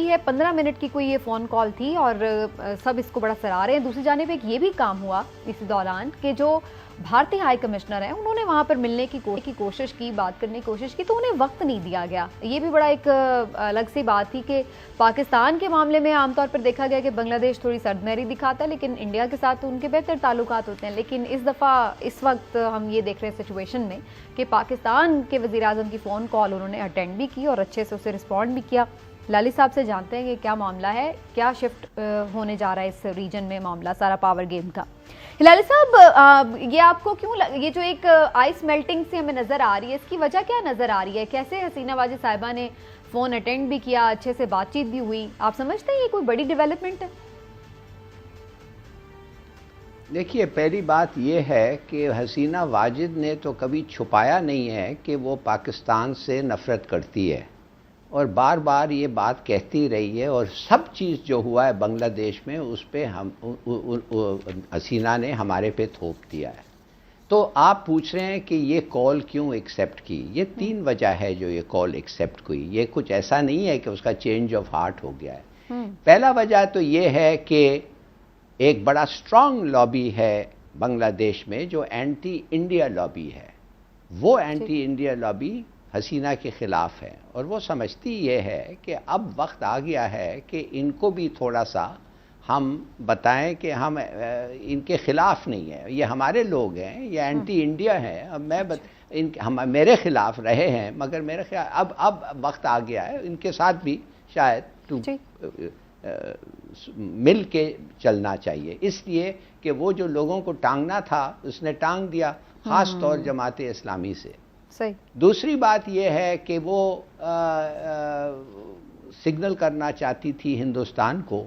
رہی ہے, 15 منٹ کی کوئی یہ فون کال تھی اور سب اس کو بڑا سراہ رہے ہیں. دوسری جانب ایک یہ بھی کام ہوا اس دوران کہ جو بھارتی ہائی کمشنر ہیں انہوں نے وہاں پر ملنے کی کوشش کی, بات کرنے کی کوشش کی, تو انہیں وقت نہیں دیا گیا. یہ بھی بڑا ایک الگ سی بات تھی کہ پاکستان کے معاملے میں عام طور پر دیکھا گیا کہ بنگلہ دیش تھوڑی سرد مہری دکھاتا ہے, لیکن انڈیا کے ساتھ تو ان کے بہتر تعلقات ہوتے ہیں. لیکن اس دفعہ اس وقت ہم یہ دیکھ رہے ہیں سچویشن میں کہ پاکستان کے وزیر اعظم کی فون کال انہوں نے اٹینڈ بھی کی اور اچھے سے اسے رسپونڈ بھی کیا. لالی صاحب سے جانتے ہیں کہ کیا معاملہ ہے, کیا شفٹ ہونے جا رہا ہے اس ریجن میں معاملہ سارا پاور گیم کا. ہلالی صاحب, یہ آپ کو کیوں یہ جو ایک آئس میلٹنگ سے ہمیں نظر آ رہی ہے, اس کی وجہ کیا نظر آ رہی ہے؟ کیسے حسینہ واجد صاحبہ نے فون اٹینڈ بھی کیا, اچھے سے بات چیت بھی ہوئی, آپ سمجھتے ہیں یہ کوئی بڑی ڈیولپمنٹ ہے؟ دیکھیے, پہلی بات یہ ہے کہ حسینہ واجد نے تو کبھی چھپایا نہیں ہے کہ وہ پاکستان سے نفرت کرتی ہے اور بار بار یہ بات کہتی رہی ہے, اور سب چیز جو ہوا ہے بنگلہ دیش میں اس پہ حسینہ نے ہمارے پہ تھوپ دیا ہے. تو آپ پوچھ رہے ہیں کہ یہ کال کیوں ایکسیپٹ کی. یہ 3 وجہ ہے جو یہ کال ایکسیپٹ ہوئی. یہ کچھ ایسا نہیں ہے کہ اس کا چینج آف ہارٹ ہو گیا ہے. پہلا وجہ تو یہ ہے کہ ایک بڑا اسٹرانگ لابی ہے بنگلہ دیش میں جو اینٹی انڈیا لابی ہے. وہ اینٹی انڈیا لابی حسینہ کے خلاف ہے, اور وہ سمجھتی یہ ہے کہ اب وقت آ گیا ہے کہ ان کو بھی تھوڑا سا ہم بتائیں کہ ہم ان کے خلاف نہیں ہیں, یہ ہمارے لوگ ہیں, یہ اینٹی انڈیا ہیں. اب میرے خلاف رہے ہیں مگر میرے خیال اب وقت آ گیا ہے ان کے ساتھ بھی شاید مل کے چلنا چاہیے. اس لیے کہ وہ جو لوگوں کو ٹانگنا تھا اس نے ٹانگ دیا, خاص طور جماعت اسلامی سے. دوسری بات یہ ہے کہ وہ سگنل کرنا چاہتی تھی ہندوستان کو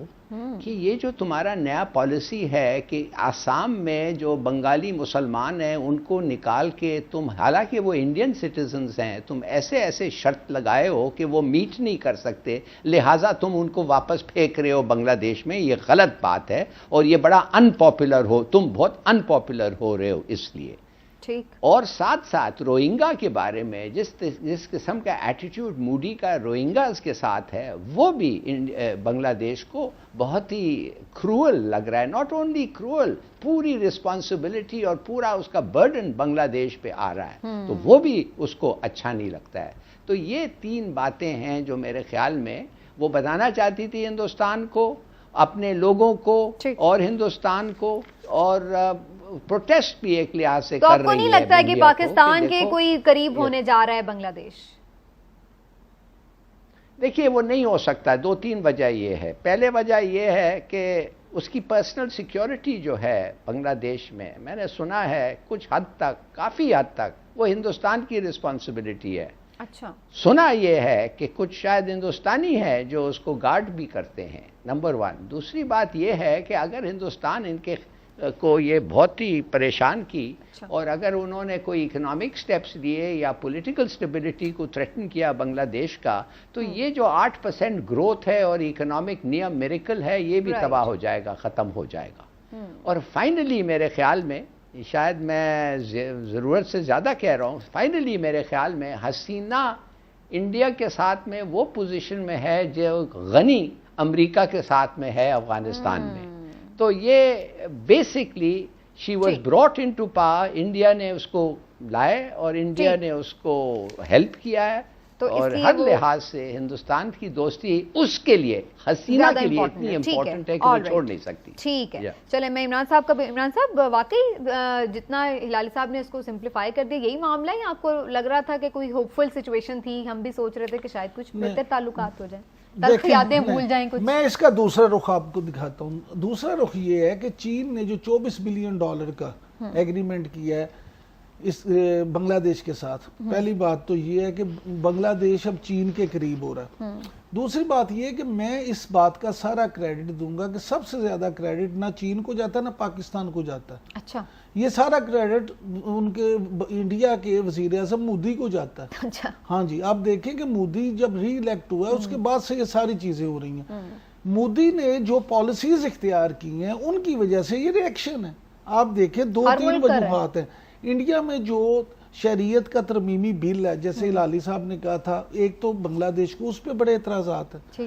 کہ یہ جو تمہارا نیا پالیسی ہے کہ آسام میں جو بنگالی مسلمان ہیں ان کو نکال کے تم, حالانکہ وہ انڈین سٹیزنز ہیں, تم ایسے شرط لگائے ہو کہ وہ میٹ نہیں کر سکتے, لہٰذا تم ان کو واپس پھینک رہے ہو بنگلہ دیش میں. یہ غلط بات ہے اور یہ بڑا انپاپولر ہو, تم بہت انپاپولر ہو رہے ہو اس لیے. اور ساتھ ساتھ روہنگا کے بارے میں جس قسم کا ایٹیٹیوڈ مودی کا روہنگاز کے ساتھ ہے وہ بھی بنگلہ دیش کو بہت ہی کروئل لگ رہا ہے. ناٹ اونلی کروئل, پوری رسپانسبلٹی اور پورا اس کا برڈن بنگلہ دیش پہ آ رہا ہے, تو وہ بھی اس کو اچھا نہیں لگتا ہے. تو یہ 3 باتیں ہیں جو میرے خیال میں وہ بتانا چاہتی تھی ہندوستان کو, اپنے لوگوں کو اور ہندوستان کو, اور پروٹیسٹ بھی ایک لحاظ سے کر رہی ہے. تو آپ کو نہیں لگتا ہے کہ پاکستان کے کوئی قریب ہونے جا رہا ہے بنگلہ دیش؟ دیکھیے, وہ نہیں ہو سکتا. 2-3 وجہ یہ ہے. پہلے وجہ یہ ہے کہ اس کی پرسنل سیکیورٹی جو ہے بنگلہ دیش میں نے سنا ہے کچھ حد تک, کافی حد تک وہ ہندوستان کی رسپانسبلٹی ہے. اچھا, سنا یہ ہے کہ کچھ شاید ہندوستانی ہے جو اس کو گارڈ بھی کرتے ہیں, نمبر 1. دوسری بات یہ ہے کہ اگر ہندوستان ان کے کو یہ بہت ہی پریشان کی اور اگر انہوں نے کوئی اکنامک سٹیپس لیے یا پولیٹیکل سٹیبلٹی کو تھریٹن کیا بنگلہ دیش کا, تو یہ جو 8% گروتھ ہے اور اکنامک نیا میریکل ہے یہ بھی تباہ ہو جائے گا, ختم ہو جائے گا. اور فائنلی میرے خیال میں, شاید میں ضرورت سے زیادہ کہہ رہا ہوں, فائنلی میرے خیال میں حسینہ انڈیا کے ساتھ میں وہ پوزیشن میں ہے جو غنی امریکہ کے ساتھ میں ہے افغانستان میں. تو یہ basically she was brought into power, India نے اس کو لائے اور انڈیا نے اس کو ہیلپ کیا ہے, اور ہر لحاظ سے ہندوستان کی دوستی اس کے لیے, حسینہ کے لیے اتنی امپورٹنٹ ہے کہ وہ چھوڑ نہیں سکتی. ٹھیک ہے, چلیں میں عمران صاحب کا. عمران صاحب, واقعی جتنا ہلالی صاحب نے اس کو سمپلیفائی کر دیا یہی معاملہ ہے, یا آپ کو لگ رہا تھا کہ کوئی ہوپ فل سچویشن تھی, ہم بھی سوچ رہے تھے کہ شاید کچھ بہتر تعلقات ہو جائیں, یادیں بھول جائیں کچھ؟ میں اس کا دوسرا رخ آپ کو دکھاتا ہوں. دوسرا رخ یہ ہے کہ چین نے جو $24 بلین کا ایگریمنٹ کیا ہے اس بنگلہ دیش کے ساتھ, پہلی بات تو یہ ہے کہ بنگلہ دیش اب چین کے قریب ہو رہا ہے. دوسری بات یہ ہے کہ میں اس بات کا سارا کریڈٹ دوں گا کہ سب سے زیادہ کریڈٹ نہ چین کو جاتا ہے نہ پاکستان کو جاتا ہے. اچھا, یہ سارا کریڈٹ ان کے انڈیا کے وزیر اعظم مودی کو جاتا ہے. ہاں جی, آپ دیکھیں کہ مودی جب ری الیکٹ ہوا ہے اس کے بعد سے یہ ساری چیزیں ہو رہی ہیں. مودی نے جو پالیسیز اختیار کی ہیں ان کی وجہ سے یہ ریئیکشن ہے. آپ دیکھیں 2-3 وجوہات ہیں. انڈیا میں جو شہریت کا ترمیمی بل ہے, جیسے لالی صاحب نے کہا تھا, ایک تو بنگلہ دیش کو اس پہ بڑے اعتراضات ہیں.